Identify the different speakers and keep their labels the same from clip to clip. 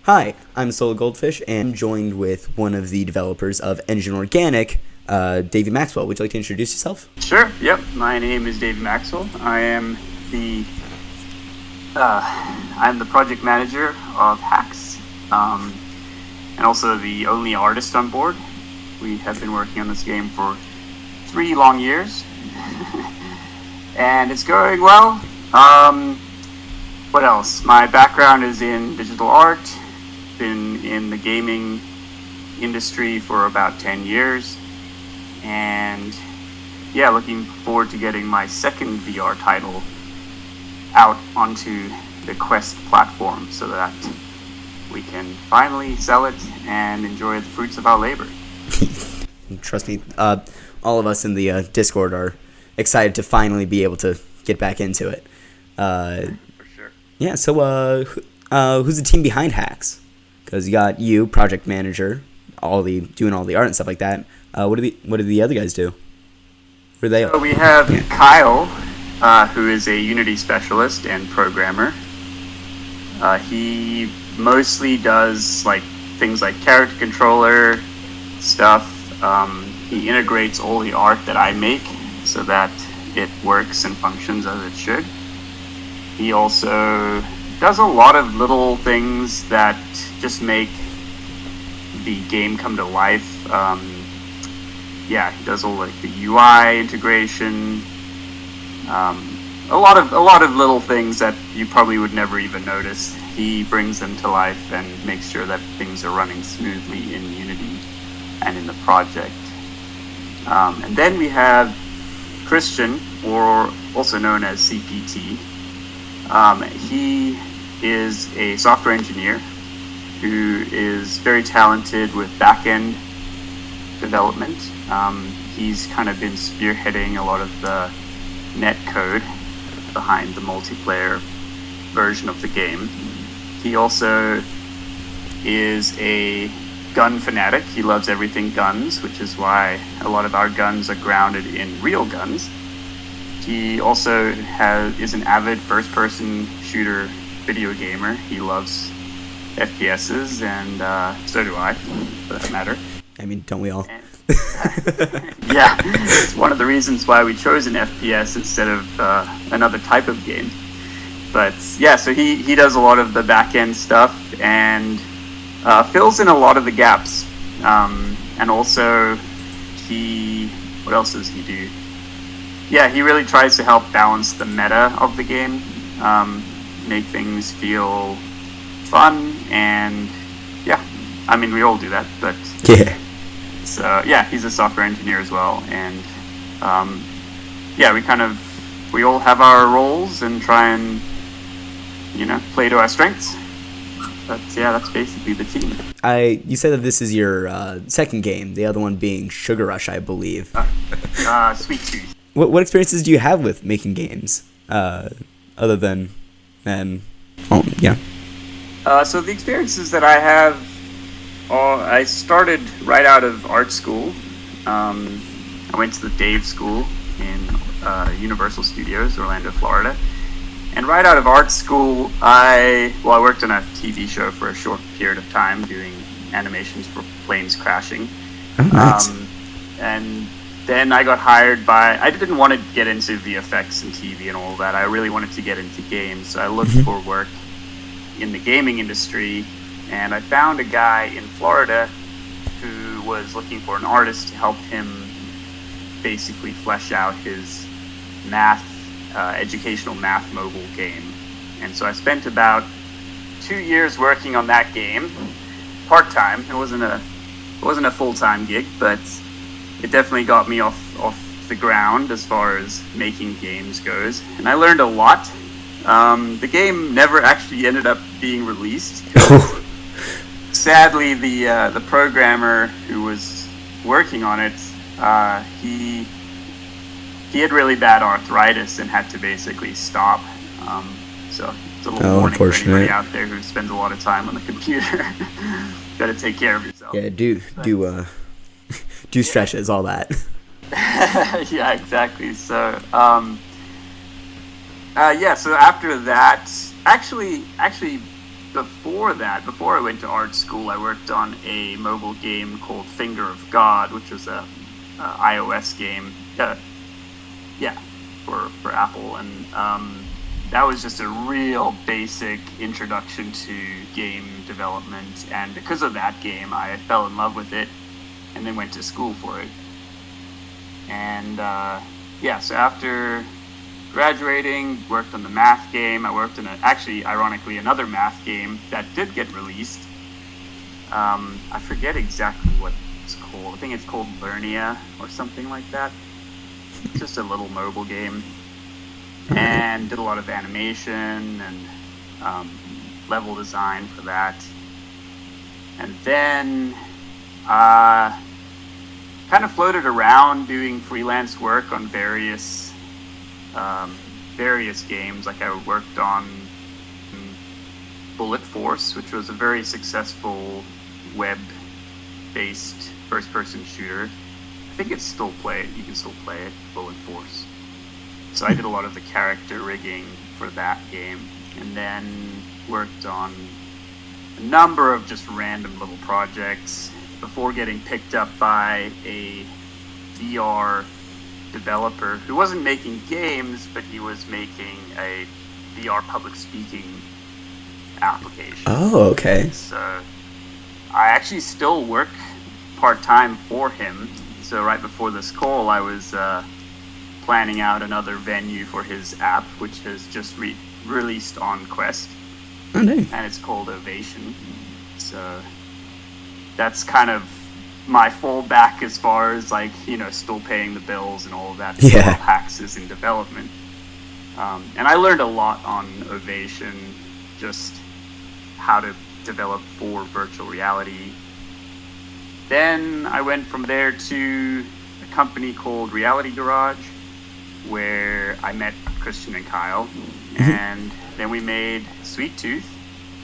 Speaker 1: Hi, I'm Solo Goldfish, and I'm joined with one of the developers of Engine Organic, Davy Maxwell. Would you like to introduce yourself?
Speaker 2: Sure. Yep. My name is Davy Maxwell. I am the I'm the project manager of HAX, and also the only artist on board. We have been working on this game for 3 long years, and it's going well. What else? My background is in digital art. Been in the gaming industry for about 10 years, and yeah, looking forward to getting my second VR title out onto the Quest platform so that we can finally sell it and enjoy the fruits of our labor.
Speaker 1: Trust me, all of us in the Discord are excited to finally be able to get back into it.
Speaker 2: For sure.
Speaker 1: Yeah, so who's the team behind HAX? Because you got you, project manager, doing all the art and stuff like that. What do the other guys do? Who are they?
Speaker 2: So we have Kyle, who is a Unity specialist and programmer. He mostly does things like character controller stuff. He integrates all the art that I make so that it works and functions as it should. He also does a lot of little things that just make the game come to life. He does all the UI integration, a lot of little things that you probably would never even notice. He brings them to life and makes sure that things are running smoothly in Unity and in the project. And then we have Christian, or also known as CPT. He is a software engineer who is very talented with back-end development. He's kind of been spearheading a lot of the net code behind the multiplayer version of the game. He also is a gun fanatic. He loves everything guns, which is why a lot of our guns are grounded in real guns. He also is an avid first-person shooter video gamer. He loves FPSs, and so do I, for that matter.
Speaker 1: I mean, don't we all?
Speaker 2: Yeah, it's one of the reasons why we chose an FPS instead of another type of game. But yeah, so he does a lot of the back-end stuff and fills in a lot of the gaps. And also, what else does he do? Yeah, he really tries to help balance the meta of the game, make things feel fun, and yeah, I mean, we all do that, but
Speaker 1: yeah.
Speaker 2: So yeah, he's a software engineer as well, and we all have our roles and try and play to our strengths. But yeah, that's basically the team.
Speaker 1: You said that this is your second game, the other one being Sugar Rush, I believe.
Speaker 2: Sweet Tooth.
Speaker 1: What experiences do you have with making games, other than yeah?
Speaker 2: So the experiences that I have, I started right out of art school. I went to the Dave School in Universal Studios, Orlando, Florida. And right out of art school, I worked on a TV show for a short period of time doing animations for planes crashing.
Speaker 1: Oh, nice.
Speaker 2: And then I got hired I didn't want to get into VFX and TV and all that. I really wanted to get into games. So I looked for work in the gaming industry, and I found a guy in Florida who was looking for an artist to help him basically flesh out his educational math mobile game. And so I spent about 2 years working on that game, part-time. It wasn't a full-time gig, but it definitely got me off the ground as far as making games goes. And I learned a lot. The game never actually ended up being released. Sadly, the programmer who was working on it, he had really bad arthritis and had to basically stop. So it's a little warning for anybody out there who spends a lot of time on the computer. Got to take care of yourself.
Speaker 1: Yeah, do stretches, all that.
Speaker 2: Yeah, exactly. So so after that, actually before that, before I went to art school, I worked on a mobile game called Finger of God, which was a iOS game. Yeah, for Apple, and that was just a real basic introduction to game development. And because of that game, I fell in love with it, and then went to school for it. And so after graduating, worked on the math game. I worked in ironically, another math game that did get released. I forget exactly what it's called. I think it's called Lernia or something like that. It's just a little mobile game. And did a lot of animation and level design for that. And then kind of floated around doing freelance work on various games. Like I worked on Bullet Force, which was a very successful web-based first-person shooter. I think it's still you can still play it, Bullet Force. So I did a lot of the character rigging for that game, and then worked on a number of just random little projects before getting picked up by a VR developer who wasn't making games, but he was making a VR public speaking application.
Speaker 1: Oh, okay.
Speaker 2: So I actually still work part-time for him. So right before this call, I was planning out another venue for his app, which has just released on Quest.
Speaker 1: Oh, dang.
Speaker 2: And it's called Ovation. So that's kind of my fallback as far as still paying the bills and all of that.
Speaker 1: Yeah.
Speaker 2: While HAX is in development. And I learned a lot on Ovation, just how to develop for virtual reality. Then I went from there to a company called Reality Garage, where I met Christian and Kyle. And then we made Sweet Tooth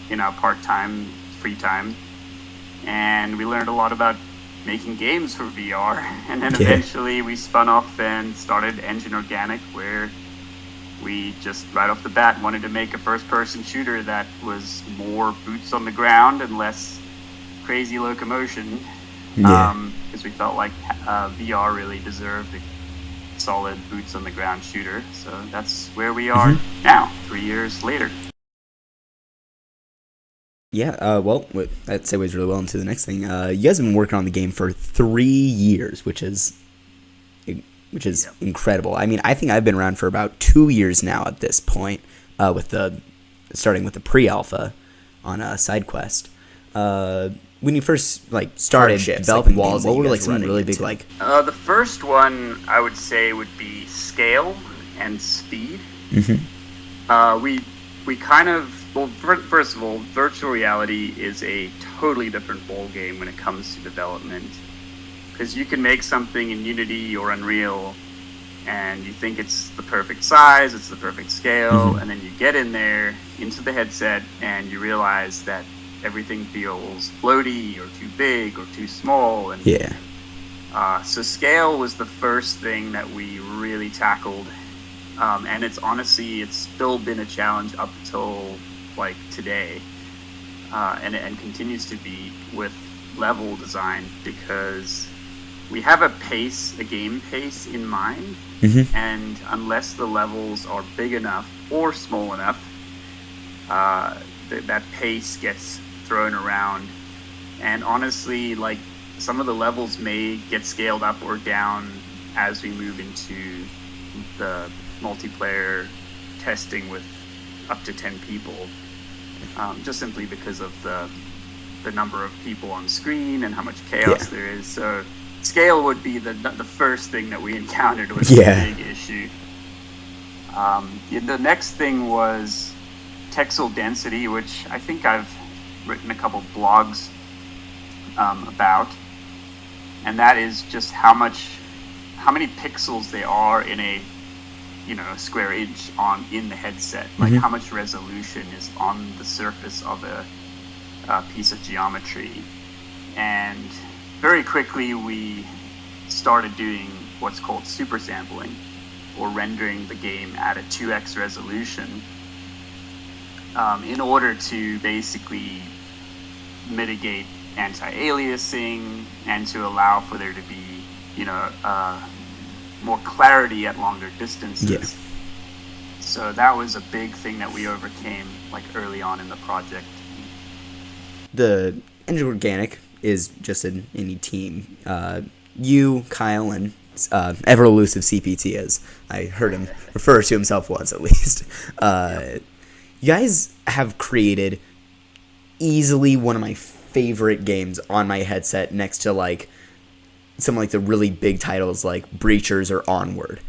Speaker 2: in our part-time, free time. And we learned a lot about making games for VR. And then eventually we spun off and started Engine Organic, where we just right off the bat wanted to make a first-person shooter that was more boots on the ground and less crazy locomotion. Because we felt like VR really deserved a solid boots on the ground shooter. So that's where we are now, 3 years later.
Speaker 1: Yeah, well, that segues really well into the next thing. You guys have been working on the game for 3 years, which is incredible. I mean, I think I've been around for about 2 years now at this point, starting with the pre-alpha on SideQuest. When you first started developing walls, what were some really big
Speaker 2: The first one I would say would be scale and speed. We kind of first of all, virtual reality is a totally different ballgame when it comes to development, because you can make something in Unity or Unreal and you think it's the perfect size, it's the perfect scale, and then you get in there into the headset and you realize that everything feels floaty or too big or too small. And so scale was the first thing that we really tackled, and it's still been a challenge up till today, and continues to be with level design, because we have a game pace in mind, and unless the levels are big enough or small enough, that pace gets thrown around. And honestly, some of the levels may get scaled up or down as we move into the multiplayer testing with up to 10 people, just simply because of the number of people on screen and how much chaos there is. So scale would be the first thing that we encountered was a big issue. The next thing was texel density, which I think I've written a couple blogs about, and that is just how many pixels there are in a square inch in the headset, how much resolution is on the surface of a piece of geometry. And very quickly we started doing what's called super sampling, or rendering the game at a 2x resolution. in order to basically mitigate anti-aliasing and to allow for there to be, more clarity at longer distances.
Speaker 1: Yeah.
Speaker 2: So that was a big thing that we overcame like early on in the project.
Speaker 1: The Engine Organic is just an indie team. You, Kyle, and ever elusive CPT, as I heard him refer to himself once at least. You guys have created easily one of my favorite games on my headset, next to like some like the really big titles like Breachers or Onward,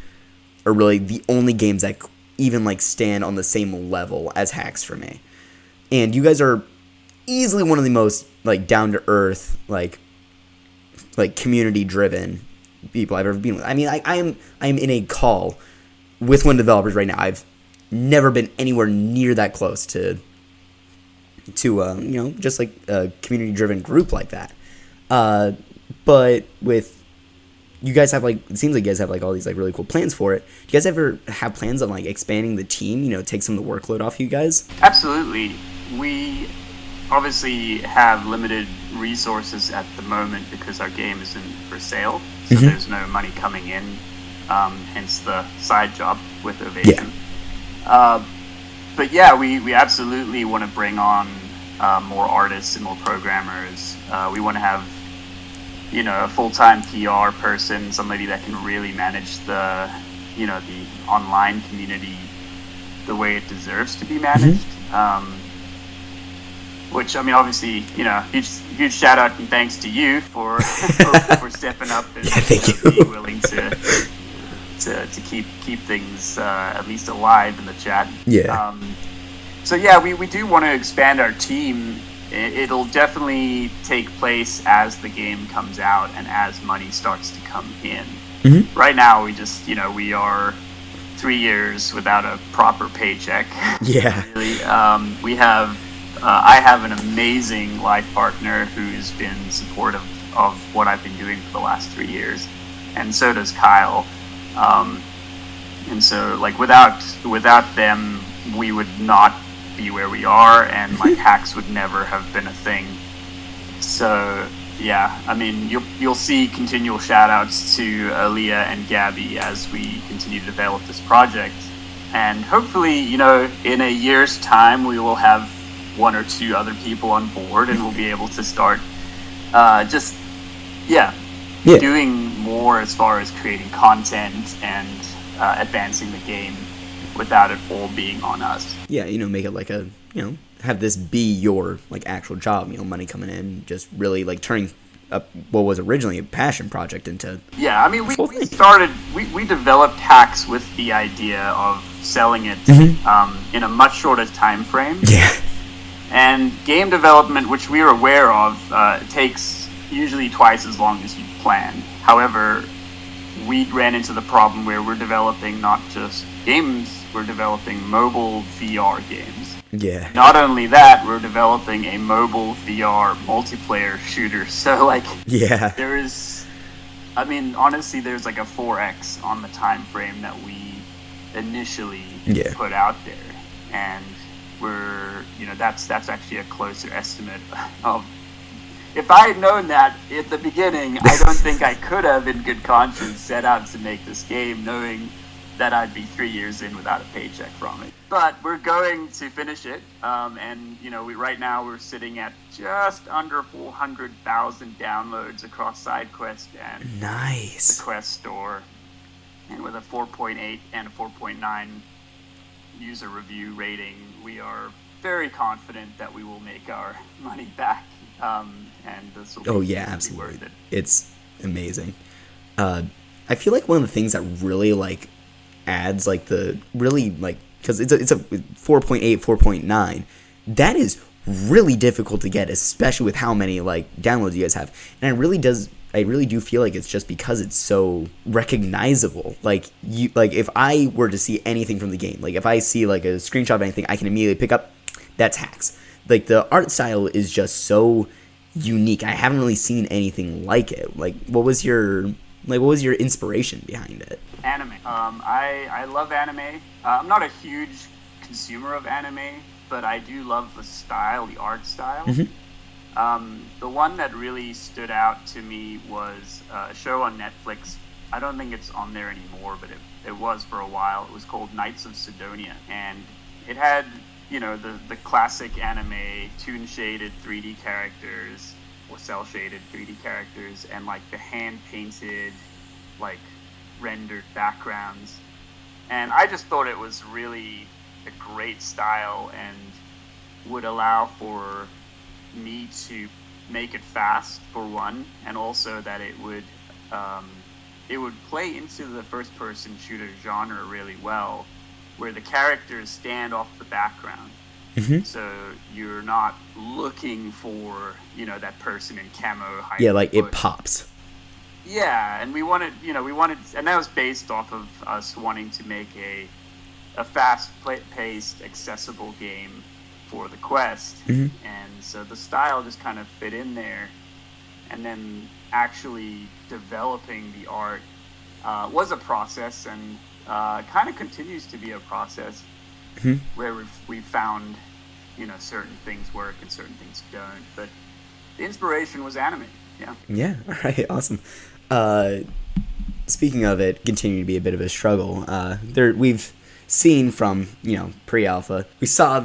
Speaker 1: are really the only games that even like stand on the same level as HAX for me. And you guys are easily one of the most like down to earth, like community driven people I've ever been with. I mean, I am in a call with one of the developers right now. I've never been anywhere near that close to just like a community driven group like that. But with you guys have like, it seems like you guys have like all these like really cool plans for it. Do you guys ever have plans on like expanding the team, take some of the workload off you guys?
Speaker 2: Absolutely. We obviously have limited resources at the moment because our game isn't for sale, so there's no money coming in, hence the side job with Ovation. Yeah. But yeah, we absolutely want to bring on more artists and more programmers. We want to have a full-time PR person, somebody that can really manage the online community the way it deserves to be managed. Which, I mean, obviously, huge shout out and thanks to you for stepping up and being willing to keep things at least alive in the chat.
Speaker 1: Yeah.
Speaker 2: So yeah, we do want to expand our team. It'll definitely take place as the game comes out and as money starts to come in. Right now, we just, we are 3 years without a proper paycheck.
Speaker 1: Yeah.
Speaker 2: Really. We have, I have an amazing life partner who's been supportive of what I've been doing for the last 3 years. And so does Kyle. And so, like, without them, we would not be where we are, and like HAX would never have been a thing. So yeah, I mean, you'll see continual shout outs to Aaliyah and Gabby as we continue to develop this project, and hopefully in a year's time we will have one or two other people on board and we'll be able to start doing more as far as creating content and advancing the game without it all being on us.
Speaker 1: Yeah, make it like a, have this be your like actual job, money coming in, just really like turning up what was originally a passion project into.
Speaker 2: Yeah, I mean, we developed HAX with the idea of selling it in a much shorter time frame.
Speaker 1: Yeah.
Speaker 2: And game development, which we are aware of, takes usually twice as long as you plan. However, we ran into the problem where we're developing not just games, we're developing mobile VR games.
Speaker 1: Yeah.
Speaker 2: Not only that, we're developing a mobile VR multiplayer shooter. So, like,
Speaker 1: yeah,
Speaker 2: there is, I mean, honestly, there's like a 4x on the time frame that we initially put out there. And we're, that's actually a closer estimate of. If I had known that at the beginning, I don't think I could have, in good conscience, set out to make this game, knowing that I'd be 3 years in without a paycheck from it. But we're going to finish it, and right now we're sitting at just under 400,000 downloads across SideQuest and
Speaker 1: nice.
Speaker 2: The Quest Store, and with a 4.8 and a 4.9 user review rating, we are very confident that we will make our money back. And this will be
Speaker 1: absolutely
Speaker 2: worth it.
Speaker 1: It's amazing. I feel like one of the things that really like adds like the really like, because it's a 4.8 4.9, that is really difficult to get, especially with how many like downloads you guys have. And I really do feel like it's just because it's so recognizable. Like if I were to see anything from the game, like if I see like a screenshot of anything, I can immediately pick up that's HAX. Like the art style is just so unique. I haven't really seen anything like it. Like what was your inspiration behind it?
Speaker 2: Anime. I love anime. I'm not a huge consumer of anime, but I do love the style, the art style.
Speaker 1: Mm-hmm.
Speaker 2: The one that really stood out to me was a show on Netflix. I don't think it's on there anymore, but it was for a while. It was called Knights of Sidonia, and it had, the classic anime toon shaded 3D characters or cell shaded 3D characters, and like the hand painted, like rendered backgrounds. And I just thought it was really a great style and would allow for me to make it fast, for one, and also that it would play into the first person shooter genre really well, where the characters stand off the background.
Speaker 1: Mm-hmm.
Speaker 2: So you're not looking for, that person in camo.
Speaker 1: Yeah, like it pops.
Speaker 2: Yeah, and we wanted, and that was based off of us wanting to make a fast-paced, accessible game for the Quest.
Speaker 1: Mm-hmm.
Speaker 2: And so the style just kind of fit in there. And then actually developing the art was a process, and kind of continues to be a process,
Speaker 1: mm-hmm.
Speaker 2: where we've found, certain things work and certain things don't. But the inspiration was anime. Yeah.
Speaker 1: Yeah. All right. Awesome. Speaking of it continuing to be a bit of a struggle, we've seen from, pre-alpha, we saw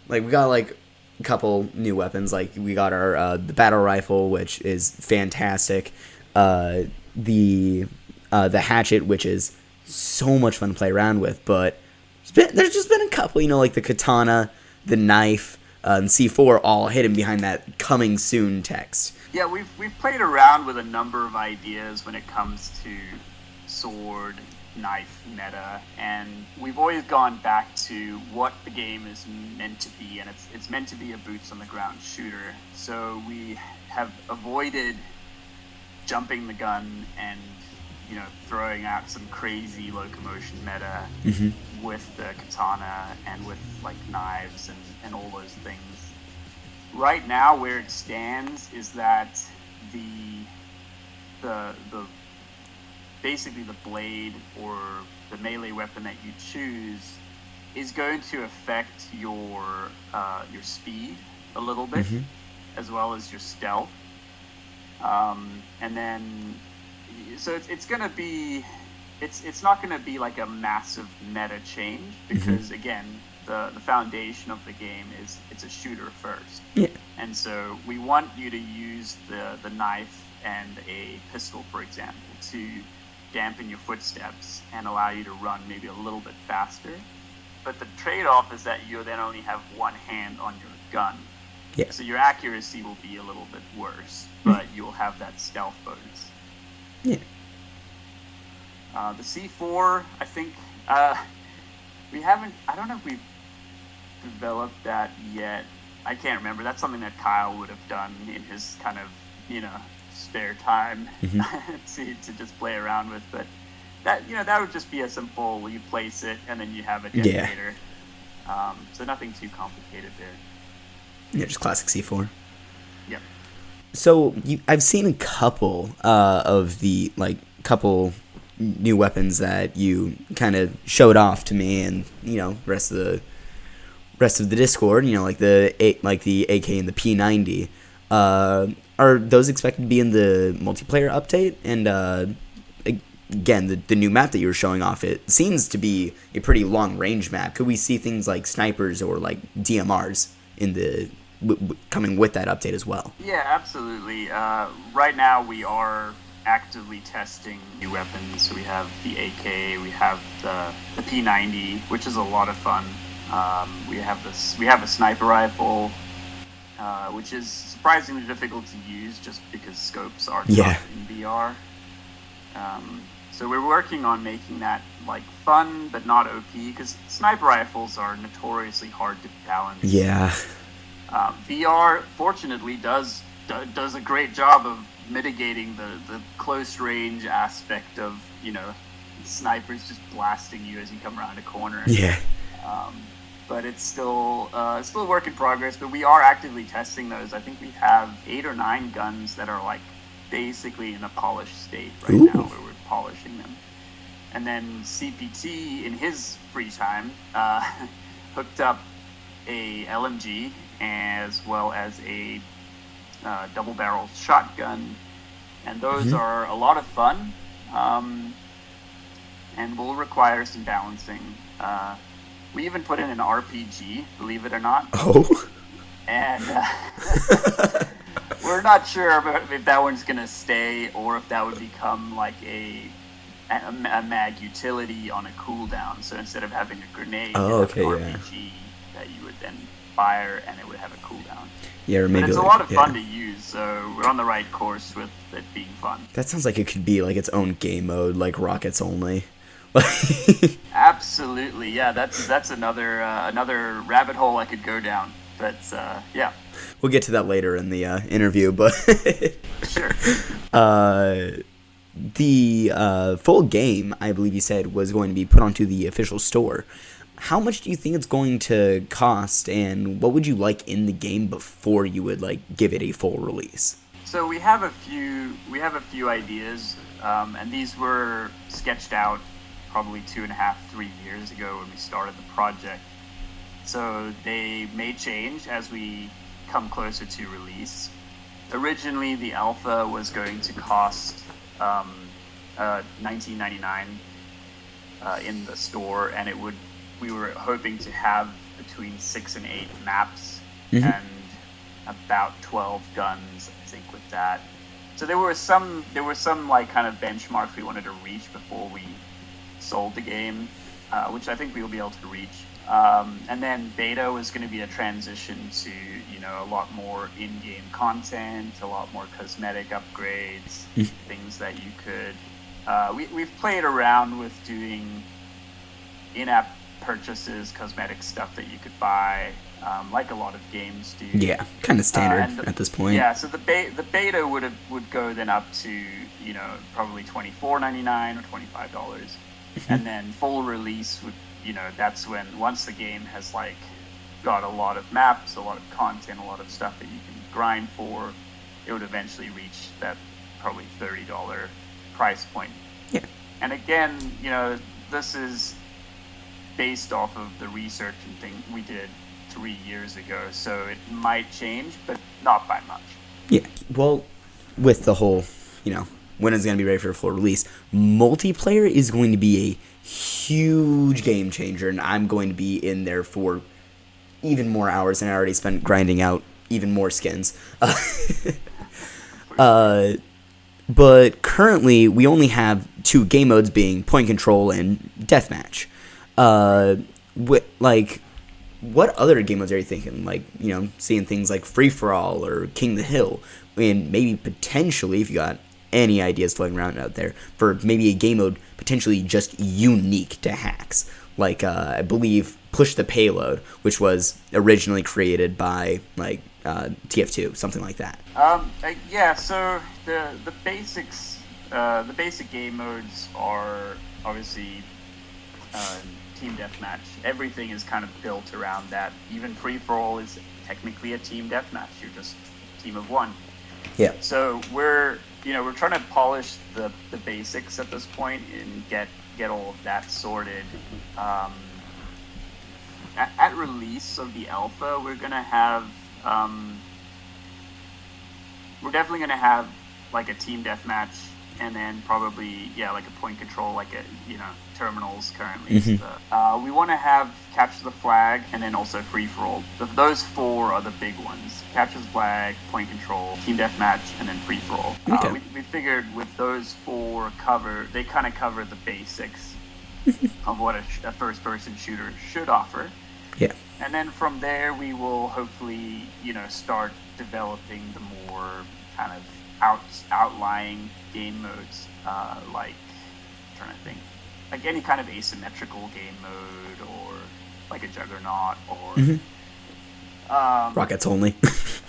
Speaker 1: we got like a couple new weapons. Like we got our the battle rifle, which is fantastic. The hatchet, which is so much fun to play around with, but there's just been a couple, like the katana, the knife, and C4 all hidden behind that coming soon text.
Speaker 2: Yeah, we've played around with a number of ideas when it comes to sword, knife meta, and we've always gone back to what the game is meant to be, and it's meant to be a boots on the ground shooter. So we have avoided jumping the gun and throwing out some crazy locomotion meta,
Speaker 1: mm-hmm.
Speaker 2: with the katana and with like knives and all those things. Right now, where it stands is that the basically the blade or the melee weapon that you choose is going to affect your speed a little bit,
Speaker 1: mm-hmm.
Speaker 2: as well as your stealth. And then, so it's gonna be, it's not gonna be like a massive meta change, because
Speaker 1: mm-hmm.
Speaker 2: again, the foundation of the game is it's a shooter first.
Speaker 1: Yeah.
Speaker 2: And so we want you to use the knife and a pistol, for example, to dampen your footsteps and allow you to run maybe a little bit faster. But the trade-off is that you then only have one hand on your gun.
Speaker 1: Yeah.
Speaker 2: So your accuracy will be a little bit worse, but you'll have that stealth bonus.
Speaker 1: Yeah.
Speaker 2: The C4, I think, we haven't, I don't know if we've developed that yet. I can't remember. That's something that Kyle would have done in his kind of, spare time,
Speaker 1: mm-hmm.
Speaker 2: to just play around with. But that, that would just be a simple, you place it and then you have a detonator.
Speaker 1: Yeah.
Speaker 2: So nothing too complicated there.
Speaker 1: Yeah, just classic C4.
Speaker 2: Yep.
Speaker 1: So I've seen a couple of the new weapons that you kind of showed off to me, and rest of the Discord. Like the AK and the P90. Are those expected to be in the multiplayer update? And again, the new map that you were showing off, it seems to be a pretty long range map. Could we see things like snipers or like DMRs in the coming with that update as well?
Speaker 2: Yeah, absolutely. Right now we are actively testing new weapons. So we have the AK, we have the P90, which is a lot of fun. We have a sniper rifle, which is surprisingly difficult to use just because scopes are tough in VR. So we're working on making that like fun but not OP, because sniper rifles are notoriously hard to balance.
Speaker 1: Yeah.
Speaker 2: VR fortunately does a great job of mitigating the close range aspect of snipers just blasting you as you come around a corner.
Speaker 1: Yeah.
Speaker 2: But it's still a work in progress. But we are actively testing those. I think we have 8 or 9 guns that are like basically in a polished state right now, where we're polishing them. And then CPT in his free time hooked up a LMG as well as a double-barrel shotgun, and those are a lot of fun, and will require some balancing. We even put in an RPG, believe it or not.
Speaker 1: Oh.
Speaker 2: And we're not sure if that one's going to stay or if that would become like a mag utility on a cooldown. So instead of having a grenade, you have an RPG that you would then fire and it would have a cooldown.
Speaker 1: Yeah, or maybe
Speaker 2: but it's a lot of fun to use, so we're on the right course with it being fun.
Speaker 1: That sounds like it could be like its own game mode, like rockets only.
Speaker 2: Absolutely, yeah. That's another rabbit hole I could go down. But yeah,
Speaker 1: we'll get to that later in the interview. But
Speaker 2: sure.
Speaker 1: The full game, I believe you said, was going to be put onto the official store. How much do you think it's going to cost, and what would you like in the game before you would like give it a full release?
Speaker 2: So we have a few ideas, and these were sketched out probably 2.5-3 years ago when we started the project. So they may change as we come closer to release. Originally, the alpha was going to cost $19.99 in the store, and we were hoping to have between 6 and 8 maps and about 12 guns, I think, with that. So there were some like kind of benchmarks we wanted to reach before we sold the game, which I think we will be able to reach. And then beta was going to be a transition to, a lot more in-game content, a lot more cosmetic upgrades, things that you could. We've played around with doing in-app purchases, cosmetic stuff that you could buy, like a lot of games do.
Speaker 1: Yeah, kind of standard at this point.
Speaker 2: Yeah, so the beta would go then up to probably $24.99 or $25, and then full release would. That's when, once the game has like got a lot of maps, a lot of content, a lot of stuff that you can grind for, it would eventually reach that probably $30 price point.
Speaker 1: Yeah.
Speaker 2: And again, this is based off of the research and thing we did 3 years ago, so it might change, but not by much.
Speaker 1: Yeah. Well, with the whole, when it's going to be ready for a full release, multiplayer is going to be a huge game changer, and I'm going to be in there for even more hours than I already spent grinding out even more skins. But currently, we only have 2 game modes, being point control and deathmatch. What other game modes are you thinking? Like, seeing things like free for all or King the Hill, and maybe potentially, if you got any ideas floating around out there, for maybe a game mode potentially just unique to HAX, like I believe Push the Payload, which was originally created by TF2, something like that.
Speaker 2: Yeah. So the basics, the basic game modes are obviously team deathmatch. Everything is kind of built around that. Even free for all is technically a team deathmatch. You're just a team of one.
Speaker 1: Yeah.
Speaker 2: So we're trying to polish the basics at this point and get all of that sorted. At release of the alpha, we're definitely gonna have like a team deathmatch, and then probably like a point control, like terminals currently. We want to have capture the flag, and then also free for all. Those 4 are the big ones: capture the flag, point control, team deathmatch, and then free for all.
Speaker 1: Okay.
Speaker 2: We figured with those 4 they kind of cover the basics of what a first-person shooter should offer.
Speaker 1: Yeah.
Speaker 2: And then from there, we will hopefully start developing the more kind of outlying game modes, like I'm trying to think, like any kind of asymmetrical game mode, or like a Juggernaut, or
Speaker 1: rockets only.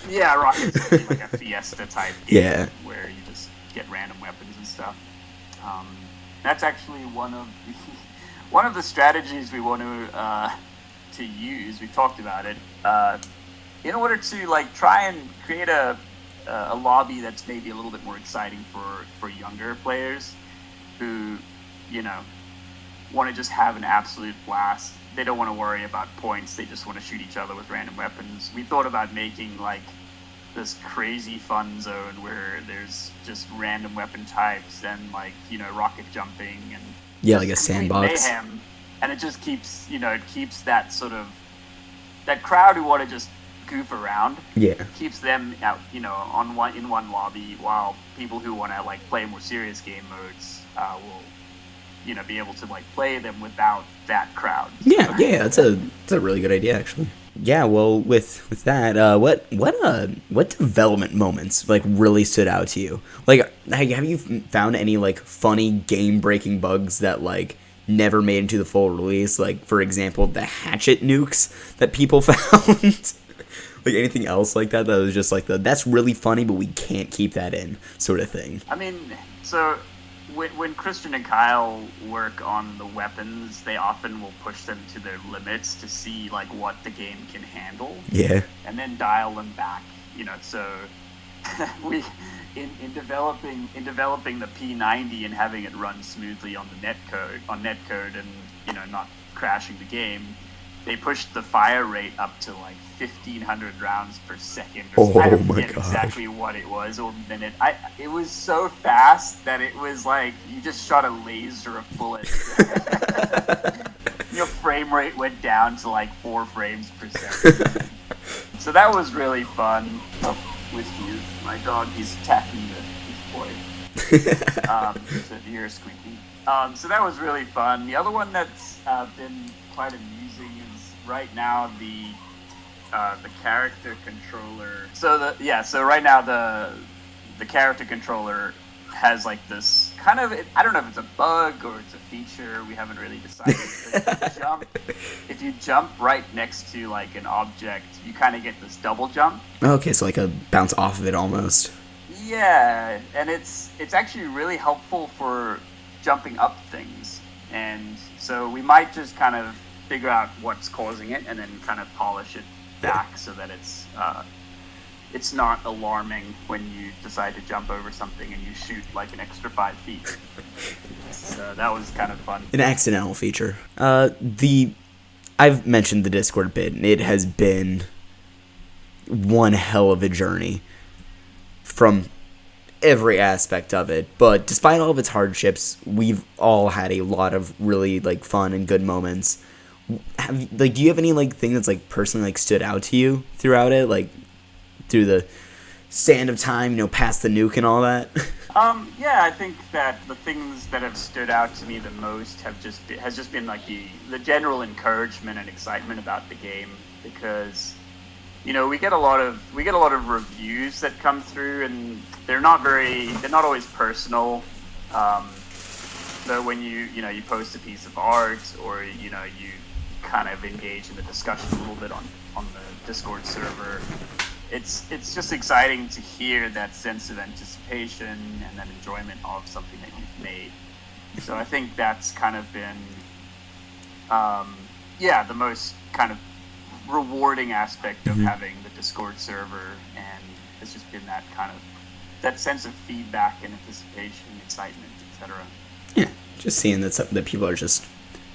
Speaker 2: Yeah, rockets only, like a Fiesta type game,
Speaker 1: yeah,
Speaker 2: where you just get random weapons and stuff. That's actually one of the strategies we want to use. We talked about it in order to try and create a lobby that's maybe a little bit more exciting for younger players who want to just have an absolute blast they don't want to worry about points. They just want to shoot each other with random weapons. We thought about making like this crazy fun zone where there's just random weapon types and like, you know, rocket jumping and
Speaker 1: like a sandbox.
Speaker 2: Mayhem. And it just keeps, you know, it keeps that sort of that crowd who want to just goof around.
Speaker 1: Yeah.
Speaker 2: Keeps them out, you know, in one lobby, while people who want to like play more serious game modes will, you know, be able to like play them without that crowd.
Speaker 1: Yeah, that's a really good idea actually. Yeah, well, with that, what development moments like really stood out to you? Like, have you found any like funny game-breaking bugs that like never made into the full release? Like, for example, the hatchet nukes that people found. Like anything else like that was just like that's really funny, but we can't keep that in sort of thing.
Speaker 2: I mean, so when Christian and Kyle work on the weapons, they often will push them to their limits to see like what the game can handle.
Speaker 1: Yeah.
Speaker 2: And then dial them back, you know. So we in developing the P90 and having it run smoothly on the netcode and, you know, not crashing the game, they pushed the fire rate up to like 1,500 rounds per second. I forget exactly what it was, or minute. It was so fast that it was like you just shot a laser of bullets. Your frame rate went down to like 4 frames per second. So that was really fun. Oh, Whiskey is my dog. He's attacking his boy. So if you hear squeaking. So that was really fun. The other one that's been quite amusing is right now the character controller. So right now the character controller has like this kind of, I don't know if it's a bug or it's a feature. We haven't really decided. If you jump right next to like an object, you kind of get this double jump.
Speaker 1: Okay, so like a bounce off of it almost.
Speaker 2: Yeah, and it's actually really helpful for jumping up things. And so we might just kind of figure out what's causing it and then kind of polish it back so that it's not alarming when you decide to jump over something and you shoot like an extra 5 feet. So that was kind of fun.
Speaker 1: An accidental feature. I've mentioned the Discord bit, and it has been one hell of a journey from every aspect of it. But despite all of its hardships, we've all had a lot of really like fun and good moments. Do you have any like thing that's like personally like stood out to you throughout it, like through the sand of time, you know, past the nuke and all that?
Speaker 2: Yeah, I think that the things that have stood out to me the most has just been like the general encouragement and excitement about the game, because, you know, we get a lot of reviews that come through, and they're not always personal. So when you post a piece of art, or you kind of engage in the discussion a little bit on the Discord server, it's just exciting to hear that sense of anticipation and that enjoyment of something that you've made. So I think that's kind of been the most kind of rewarding aspect of having the Discord server, and it's just been that sense of feedback and anticipation, excitement, etc.
Speaker 1: Yeah, just seeing that people are just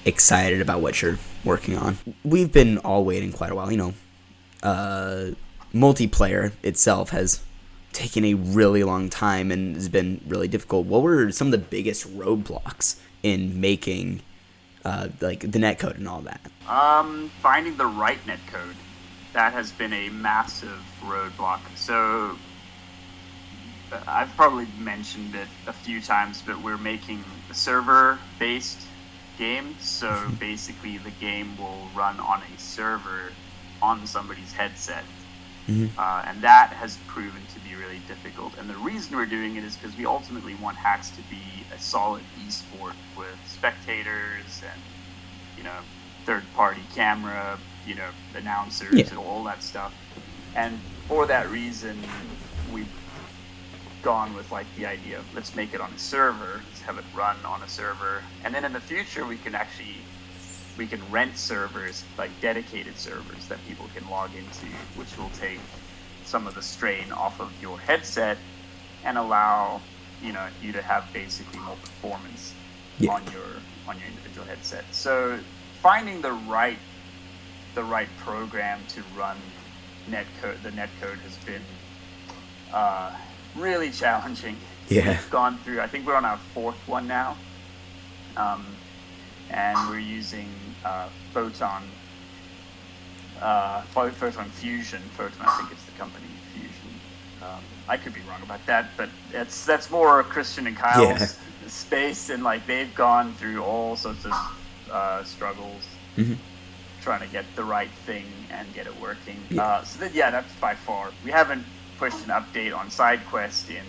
Speaker 1: excited about what you're working on. We've been all waiting quite a while, you know. Multiplayer itself has taken a really long time and has been really difficult. What were some of the biggest roadblocks in making like the netcode and all that?
Speaker 2: Finding the right netcode. That has been a massive roadblock. So I've probably mentioned it a few times, but we're making a server-based game. So basically the game will run on a server on somebody's headset. And that has proven to be really difficult. And the reason we're doing it is because we ultimately want HAX to be a solid esport with spectators and, you know, third-party camera, you know, announcers and all that stuff. And for that reason, we've gone with like the idea of let's make it on a server, let's have it run on a server, and then in the future we can rent servers, like dedicated servers that people can log into, which will take some of the strain off of your headset and allow, you know, you to have basically more performance on your individual headset. So finding the right program to run the netcode has been really challenging.
Speaker 1: Yeah.
Speaker 2: We've gone through, I think we're on our fourth one now, and we're using Photon Fusion. Photon, I think it's the company, Fusion. I could be wrong about that, but that's more Christian and Kyle's space, and like they've gone through all sorts of struggles trying to get the right thing and get it working. That's by far. We haven't pushed an update on SideQuest in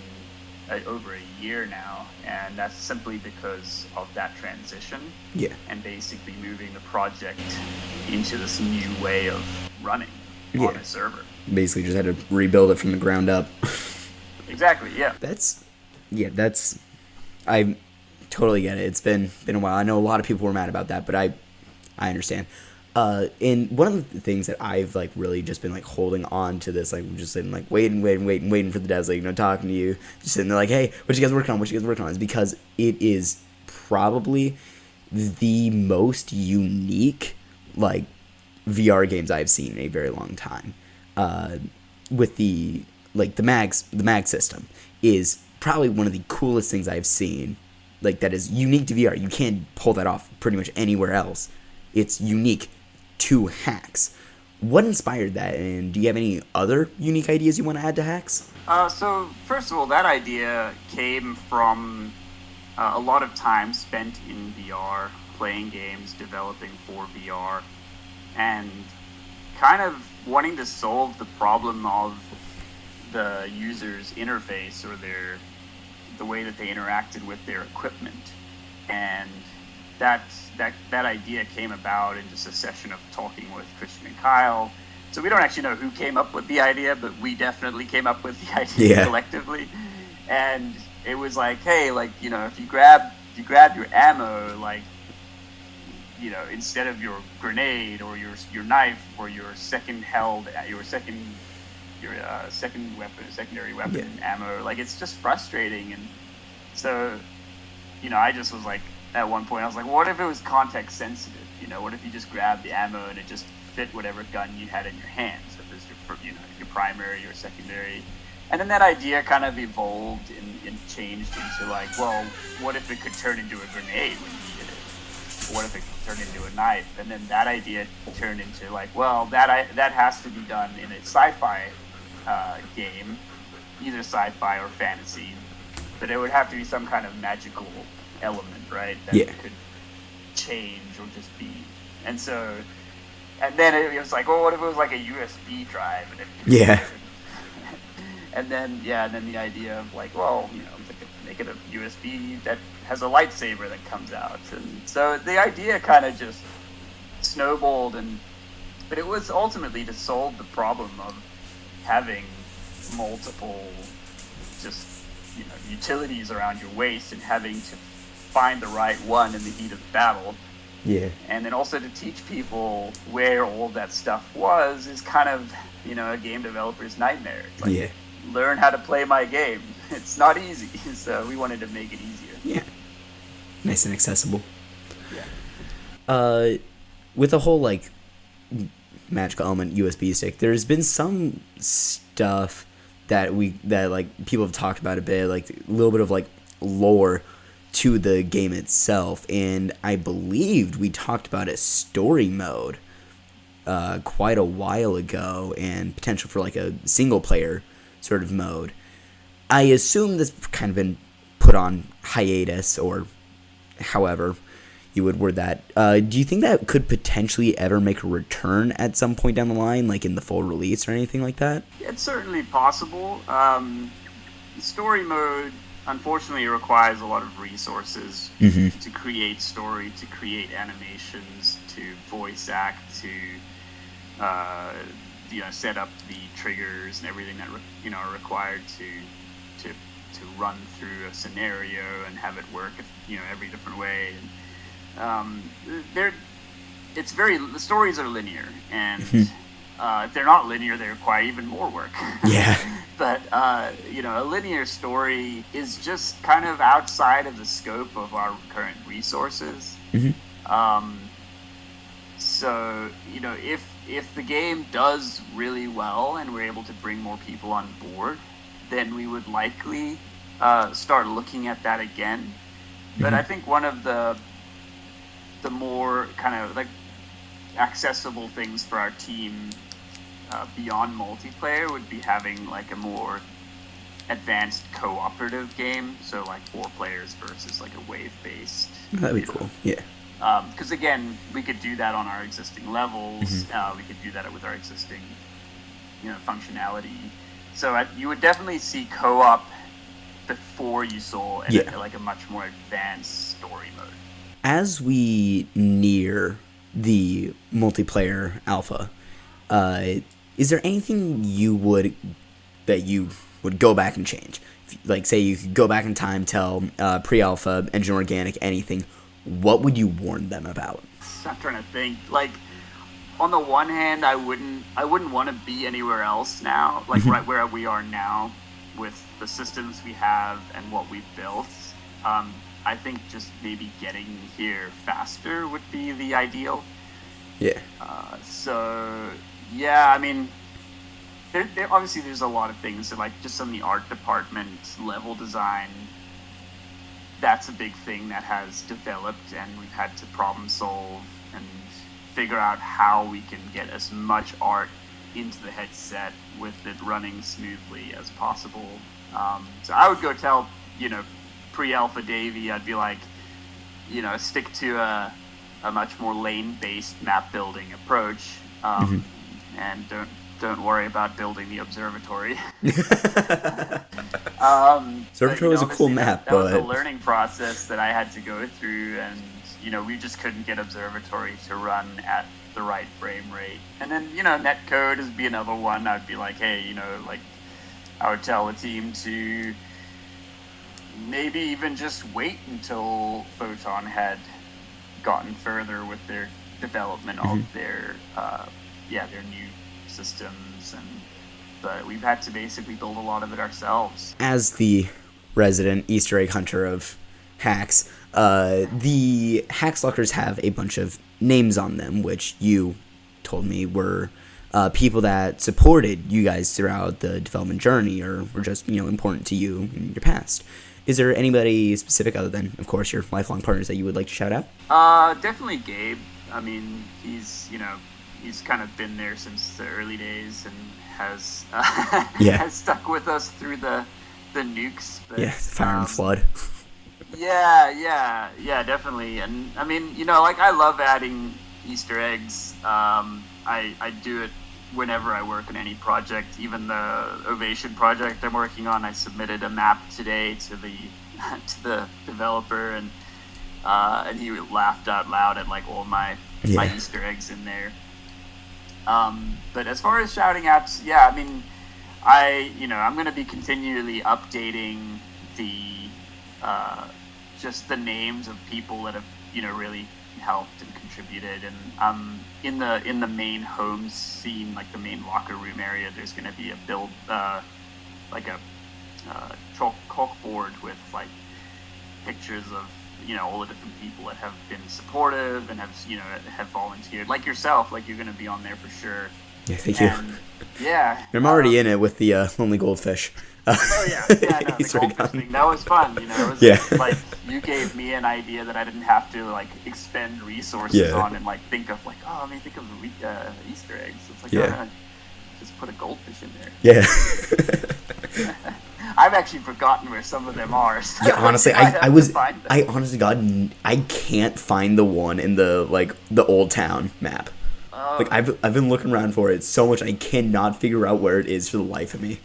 Speaker 2: over a year now, and that's simply because of that transition.
Speaker 1: Yeah.
Speaker 2: And basically moving the project into this new way of running on a server.
Speaker 1: Basically just had to rebuild it from the ground up.
Speaker 2: Exactly, yeah.
Speaker 1: I totally get it. It's been a while. I know a lot of people were mad about that, but I understand. And one of the things that I've like really just been like holding on to this, like just sitting like waiting for the devs, like, talking to you, just sitting there like, hey, what you guys working on? Is because it is probably the most unique like VR games I've seen in a very long time. With the mag system is probably one of the coolest things I've seen, like that is unique to VR. You can't pull that off pretty much anywhere else. It's unique to HAX. What inspired that, and do you have any other unique ideas you want to add to HAX?
Speaker 2: So first of all, that idea came from a lot of time spent in VR, playing games, developing for VR, and kind of wanting to solve the problem of the user's interface or the way that they interacted with their equipment. And that idea came about in just a session of talking with Christian and Kyle. So we don't actually know who came up with the idea, but we definitely came up with the idea collectively. And it was like, hey, like, if you grab your ammo, like, instead of your grenade or your knife or your secondary weapon ammo, like, it's just frustrating. And so, I just was like, at one point I was like, what if it was context sensitive? What if you just grabbed the ammo and it just fit whatever gun you had in your hand? So if it's your primary or secondary. And then that idea kind of evolved and changed into like, well, what if it could turn into a grenade when you needed it? What if it could turn into a knife? And then that idea turned into like, well, that has to be done in a sci-fi game, either sci-fi or fantasy, but it would have to be some kind of magical element, right? That it could change or just be. And then it was like, well, what if it was like a USB drive? And then the idea of like, well, make it a USB that has a lightsaber that comes out. And so the idea kind of just snowballed, but it was ultimately to solve the problem of having multiple just utilities around your waist and having to find the right one in the heat of the battle.
Speaker 1: Yeah. And
Speaker 2: then also to teach people where all that stuff was is kind of, a game developer's nightmare. It's like, learn how to play my game. It's not easy. So we wanted to make it easier.
Speaker 1: Yeah. Nice and accessible.
Speaker 2: Yeah.
Speaker 1: With the whole, like, magical element USB stick, there's been some stuff that people have talked about a bit, like a little bit of, like, lore to the game itself, and I believed we talked about a story mode quite a while ago, and potential for like a single player sort of mode. I assume this kind of been put on hiatus, or however you would word that. Do you think that could potentially ever make a return at some point down the line, like in the full release or anything like that?
Speaker 2: It's certainly possible. Story mode, unfortunately, it requires a lot of resources to create story, to create animations, to voice act, to set up the triggers and everything that are required to run through a scenario and have it work every different way. And the stories are linear, and if they're not linear, they require even more work.
Speaker 1: Yeah.
Speaker 2: But, a linear story is just kind of outside of the scope of our current resources. So, if the game does really well and we're able to bring more people on board, then we would likely start looking at that again. But I think one of the more kind of like accessible things for our team beyond multiplayer would be having like a more advanced cooperative game. So like 4 players versus like a wave-based.
Speaker 1: That'd be cool. Yeah.
Speaker 2: Because again, we could do that on our existing levels. We could do that with our existing, functionality. So you would definitely see co-op before you saw like a much more advanced story mode.
Speaker 1: As we near the multiplayer alpha, is there anything that you would go back and change? Like, say you could go back in time, tell pre-alpha, Engine Organic, anything. What would you warn them about?
Speaker 2: I'm trying to think. Like, on the one hand, I wouldn't want to be anywhere else now. Like right where we are now, with the systems we have and what we've built. I think just maybe getting here faster would be the ideal.
Speaker 1: Yeah.
Speaker 2: I mean, there obviously there's a lot of things that, like, just on the art department, level design, that's a big thing that has developed, and we've had to problem solve and figure out how we can get as much art into the headset with it running smoothly as possible. So I would go tell, pre-alpha Davy, I'd be like, stick to a much more lane-based map building approach, and don't worry about building the observatory.
Speaker 1: Observatory was a cool map,
Speaker 2: that was a learning process that I had to go through, and we just couldn't get observatory to run at the right frame rate. And then netcode would be another one. I'd be like, hey, I would tell the team to maybe even just wait until Photon had gotten further with their development of their new systems, but we've had to basically build a lot of it ourselves.
Speaker 1: As the resident Easter egg hunter of HAX, the HAX lockers have a bunch of names on them, which you told me were people that supported you guys throughout the development journey, or were just important to you in your past. Is there anybody specific, other than, of course, your lifelong partners, that you would like to shout out?
Speaker 2: Definitely Gabe. I mean, he's kind of been there since the early days and has has stuck with us through the nukes. But,
Speaker 1: fire and flood.
Speaker 2: Yeah, definitely. And I mean, I love adding Easter eggs. I do it whenever I work on any project. Even the Ovation project I'm working on, I submitted a map today to the developer, and he laughed out loud at like all my Easter eggs in there. But as far as shouting outs, I mean, I'm going to be continually updating just the names of people that have really helped and contributed. And in the main home scene, like the main locker room area, there's going to be a build like a chalkboard with like pictures of all the different people that have been supportive and have volunteered, like yourself. Like, you're going to be on there for sure.
Speaker 1: Yeah, thank you.
Speaker 2: Yeah,
Speaker 1: I'm already in it with the Lonely Goldfish.
Speaker 2: No, the goldfish thing, that was fun. It was like you gave me an idea that I didn't have to like expend resources on and like think of like, let me think of Easter eggs. It's like, just put a goldfish in there.
Speaker 1: Yeah.
Speaker 2: I've actually forgotten where some of them are. So
Speaker 1: honestly, I honestly, God, I can't find the one in the Old Town map. Like, I've been looking around for it so much, I cannot figure out where it is for the life of me.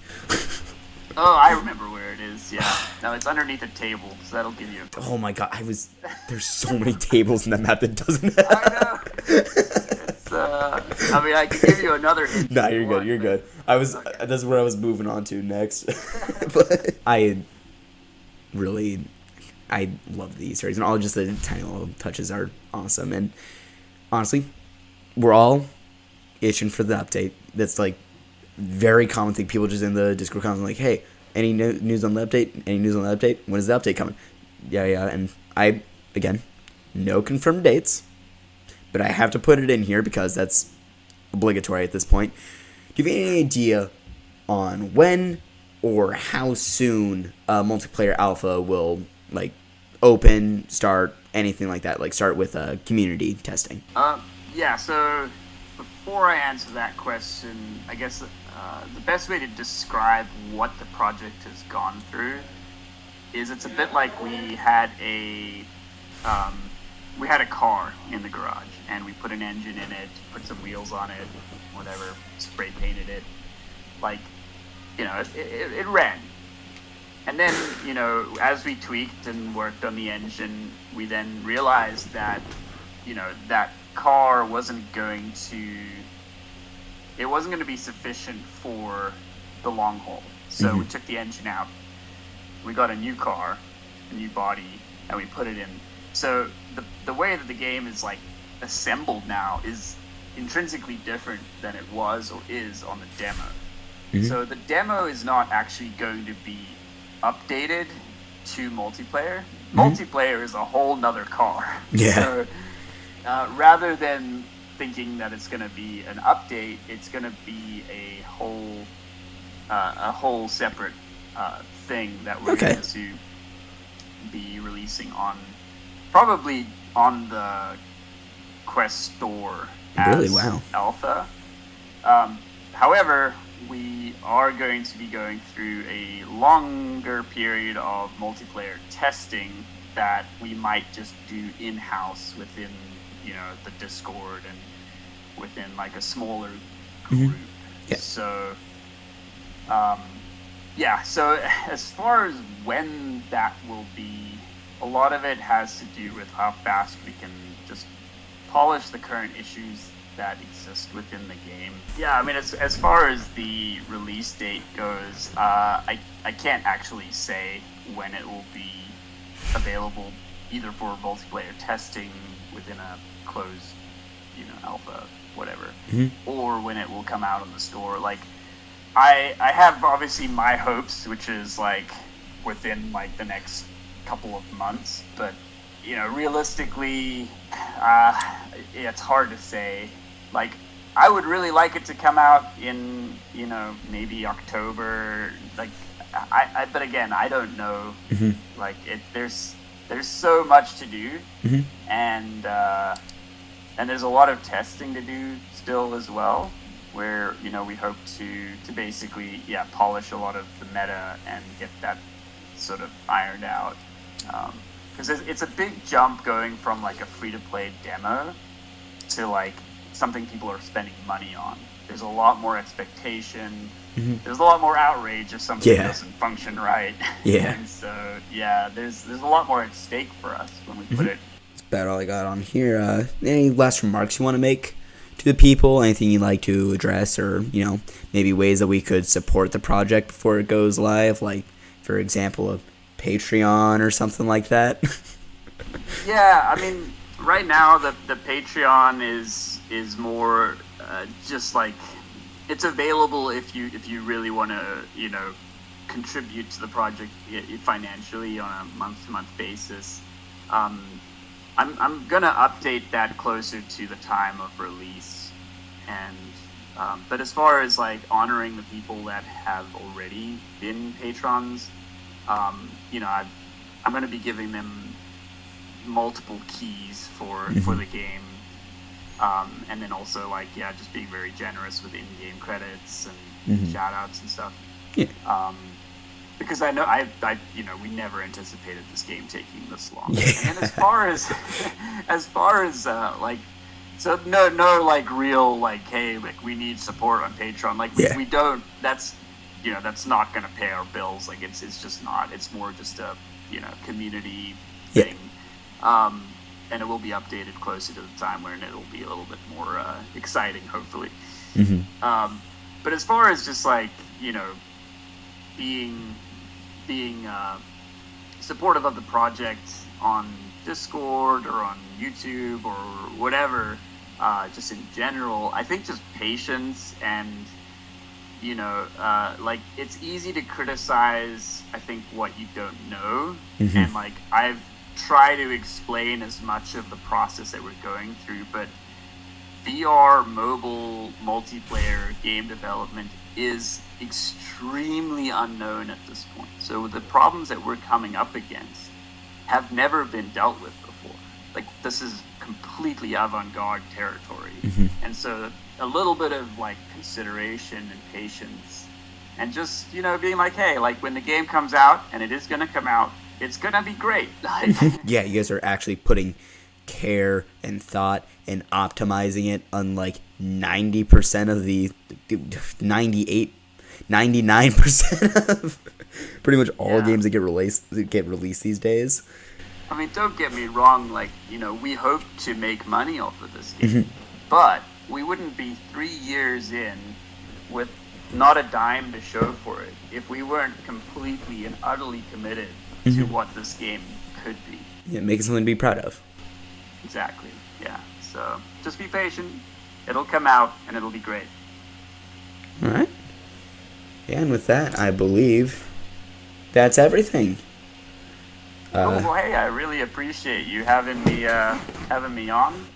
Speaker 2: I remember where it is. Yeah, no, it's underneath a table, so that'll give you.
Speaker 1: Oh my God, there's so many tables in that map that doesn't have.
Speaker 2: I know. It's, I mean, I can give you another hint.
Speaker 1: Nah, you're good. You're good. Okay. That's where I was moving on to next. But I love the Easter eggs, and all just the tiny little touches are awesome. And honestly, we're all itching for the update. That's like very common thing. People just in the Discord comments like, hey, any news on the update? Any news on the update? When is the update coming? Yeah. And I, again, no confirmed dates, but I have to put it in here because that's obligatory at this point. Do you have any idea on when or how soon multiplayer alpha will like open, start, anything like that? Like start with community testing.
Speaker 2: Yeah. So before I answer that question, I guess the best way to describe what the project has gone through is it's a bit like we had a car in the garage, and we put an engine in it, put some wheels on it, whatever, spray painted it. Like, it ran. And then, as we tweaked and worked on the engine, we then realized that, that car wasn't going to be sufficient for the long haul. So we took the engine out. We got a new car, a new body, and we put it in. So the way that the game is like assembled now is intrinsically different than it was or is on the demo. So the demo is not actually going to be updated to multiplayer. Multiplayer is a whole nother car.
Speaker 1: Yeah.
Speaker 2: So rather than thinking that it's going to be an update, it's going to be a whole separate thing that we're going to be releasing probably on the Quest store as alpha. However, we are going to be going through a longer period of multiplayer testing that we might just do in-house within, the Discord and within like a smaller group.
Speaker 1: Yeah.
Speaker 2: So, so as far as when that will be, a lot of it has to do with how fast we can just polish the current issues that exist within the game. Yeah, I mean, as far as the release date goes, I can't actually say when it will be available, either for multiplayer testing within a closed, alpha, whatever, or when it will come out on the store. Like, I have obviously my hopes, which is like within like the next couple of months, but realistically, it's hard to say. Like, I would really like it to come out in maybe October. Like, but again, I don't know. Like, there's so much to do, and there's a lot of testing to do still as well, where we hope to basically polish a lot of the meta and get that sort of ironed out. Because it's a big jump going from like a free-to-play demo to like something people are spending money on. There's a lot more expectation. There's a lot more outrage if something doesn't function right. And so there's a lot more at stake for us when we put it.
Speaker 1: That's about all I got on here. Any last remarks you want to make to the people? Anything you'd like to address, or maybe ways that we could support the project before it goes live? Like, for example, a Patreon or something like that.
Speaker 2: Yeah, I mean, right now the Patreon is more just like, it's available if you really want to contribute to the project financially on a month-to-month basis. I'm gonna update that closer to the time of release, and but as far as like honoring the people that have already been patrons, I'm going to be giving them multiple keys for the game, and then also like just being very generous with in-game credits and shout outs and stuff. Because I know we never anticipated this game taking this long. And as far as like, so no like real like, hey, like we need support on Patreon, like we don't, that's not going to pay our bills. Like it's just not. It's more just a community thing, and it will be updated closer to the time when it'll be a little bit more exciting, hopefully. But as far as just like being supportive of the project on Discord or on YouTube or whatever, just in general, I think just patience and like it's easy to criticize, I think, what you don't know. And like I've try to explain as much of the process that we're going through, but VR mobile multiplayer game development is extremely unknown at this point. So the problems that we're coming up against have never been dealt with before. Like, this is completely avant-garde territory. And so a little bit of like consideration and patience, and just, you know, being like, hey, like, when the game comes out, and it is going to come out, it's going to be great.
Speaker 1: Yeah, you guys are actually putting care and thought and optimizing it, unlike 90% of the 99% of pretty much all games that get released these days.
Speaker 2: I mean, don't get me wrong, like, you know, we hope to make money off of this game, but we wouldn't be 3 years in with not a dime to show for it if we weren't completely and utterly committed to what this game could be.
Speaker 1: Yeah, make it something to be proud of.
Speaker 2: Exactly, yeah. So just be patient. It'll come out, and it'll be great.
Speaker 1: All right. Yeah, and with that, I believe that's everything.
Speaker 2: Well, hey, I really appreciate you having me on.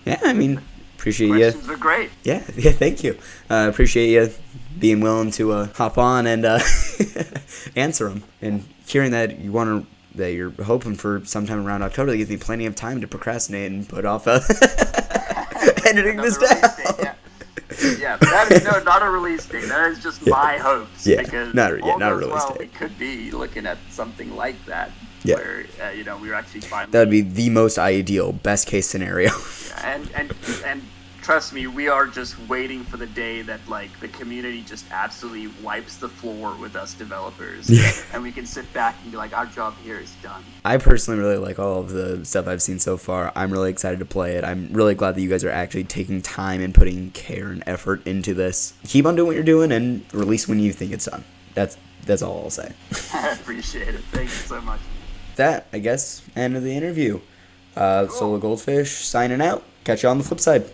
Speaker 1: Yeah, I mean, appreciate you.
Speaker 2: Questions are great.
Speaker 1: Yeah, thank you. Appreciate you being willing to hop on and answer them. And hearing that you're hoping for sometime around October, that gives me plenty of time to procrastinate and put off editing this down.
Speaker 2: Yeah, that is not a release date. That is just my hopes.
Speaker 1: Yeah,
Speaker 2: because
Speaker 1: not a release date.
Speaker 2: We could be looking at something like that.
Speaker 1: Yeah.
Speaker 2: Where we're actually finally.
Speaker 1: That would be the most ideal, best case scenario.
Speaker 2: And trust me, we are just waiting for the day that, like, the community just absolutely wipes the floor with us developers.
Speaker 1: Yeah.
Speaker 2: And we can sit back and be like, our job here is done.
Speaker 1: I personally really like all of the stuff I've seen so far. I'm really excited to play it. I'm really glad that you guys are actually taking time and putting care and effort into this. Keep on doing what you're doing, and release when you think it's done. That's all I'll say.
Speaker 2: I appreciate it. Thank you so much.
Speaker 1: That, I guess, end of the interview. Cool. Solo Goldfish signing out. Catch you on the flip side.